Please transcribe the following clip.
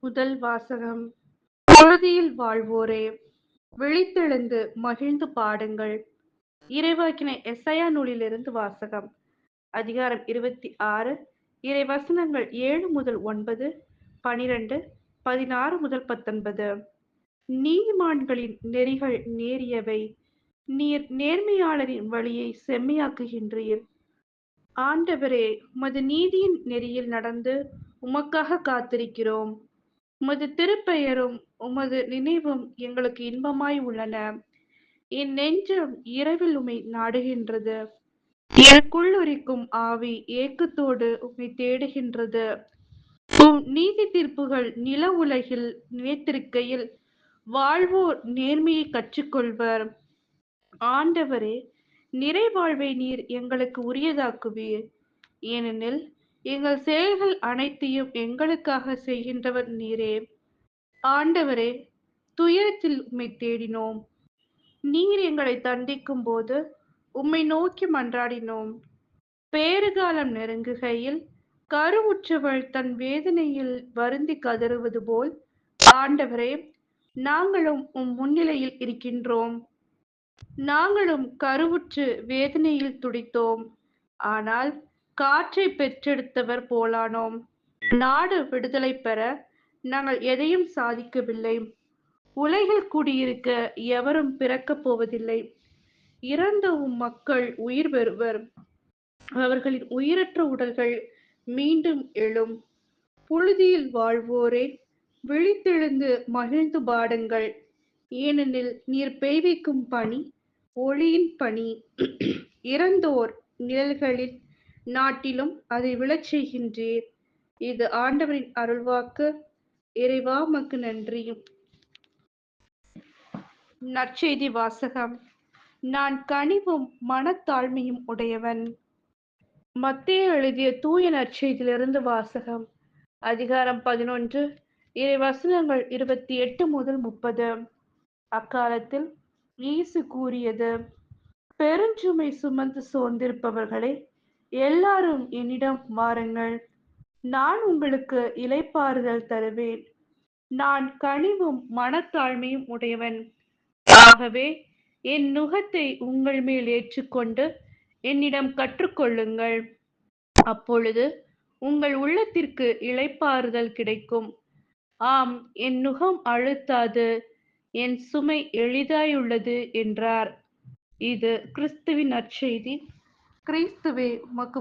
முதல் வாசகம். பொழுதியில் வாழ்வோரே, விழித்தெழுந்து மகிழ்ந்து பாடுங்கள். இறைவாக்கினர் எசாயா நூலிலிருந்து வாசகம். அதிகாரம் 26, இறை வசனங்கள் 7 முதல் 9, 12, 16 முதல் 19. நீதிமான்களின் நெறிகள் நேரியவை, நீர் நேர்மையாளரின் வழியை செம்மையாக்குகின்றீர். ஆண்டவரே, உமது நீதியின் நெறியில் நடந்து உமக்காக காத்திருக்கிறோம். உமது திருப்பெயரும் உமது நினைவும் எங்களுக்கு இன்பமாய் உள்ளன. என் நெஞ்சம் இரவில் உம்மை நாடுகின்றது. எனக்குள்ளுரிக்கும் ஆவி ஏக்கத்தோடு உம்மை தேடுகின்றது. உம் நீதி தீர்ப்புகள் நில உலகில் நிலைத்திருக்கையில் வாழ்வோர் நேர்மையை கற்றுக்கொள்வர். ஆண்டவரே, நிறைவாழ்வை நீர் எங்களுக்கு உரியதாக்குவீர். ஏனெனில் எங்கள் செயல்கள் அனைத்தையும் எங்களுக்காக செய்கின்றவர் நீரே. ஆண்டவரே, துயரத்தில் உம்மை தேடினோம். நீர் எங்களை தண்டிக்கும் போது உம்மை நோக்கி மன்றாடினோம். பேறுகாலம் நெருங்குகையில் கருவுற்றவள் தன் வேதனையில் வருந்தி கதறுவது போல், ஆண்டவரே, நாங்களும் உம் முன்னிலையில் இருக்கின்றோம். நாங்களும் கருவுற்று வேதனையில் துடித்தோம். ஆனால் காற்றை பெற்றெடுத்தவர் போலானோம். நாடு விடுதலை பெற நாங்கள் எதையும் சாதிக்கவில்லை. உலகில் குடியிருக்க எவரும் பிறக்கப் போவதில்லை. இறந்த உம் மக்கள் உயிர் பெறுவர். அவர்களின் உயிரற்ற உடல்கள் மீண்டும் எழும். புழுதியில் வாழ்வோரே, விழித்தெழுந்து மகிழ்ந்து பாடுங்கள். ஏனெனில் நீர் பெய்விக்கும் பனி, ஒளியின் பனி, இறந்தோர் நிழல்களின் நாட்டிலும் அதை விழச் செய்கின்றீர். இது ஆண்டவரின் அருள்வாக்கு. இறைவா, உமக்கு நன்றி. நற்செய்தி வாசகம். நான் கனிவும் மனத்தாழ்மையும் உடையவன். மத்தேயு எழுதிய தூய நற்செய்தியிலிருந்து வாசகம். அதிகாரம் 11, இறை வசனங்கள் 28 முதல் 30. அக்காலத்தில் இயேசு கூறியது: பெருஞ்சுமை சுமந்து சோர்ந்திருப்பவர்களே, எல்லாரும் என்னிடம் வாருங்கள், நான் உங்களுக்கு இளைப்பாறுதல் தருவேன். நான் கனிவும் மனத்தாழ்மையும் உடையவன். ஆகவே என் நுகத்தை உங்கள் மேல் ஏற்றுக்கொண்டு என்னிடம் கற்றுக்கொள்ளுங்கள். அப்பொழுது உங்கள் உள்ளத்திற்கு இளைப்பாறுதல் கிடைக்கும். ஆம், என் நுகம் அழுத்தாது, என் சுமை எளிதாயுள்ளது என்றார். இது கிறிஸ்துவின் நற்செய்தி. கிறிஸ்துவே, உமக்கு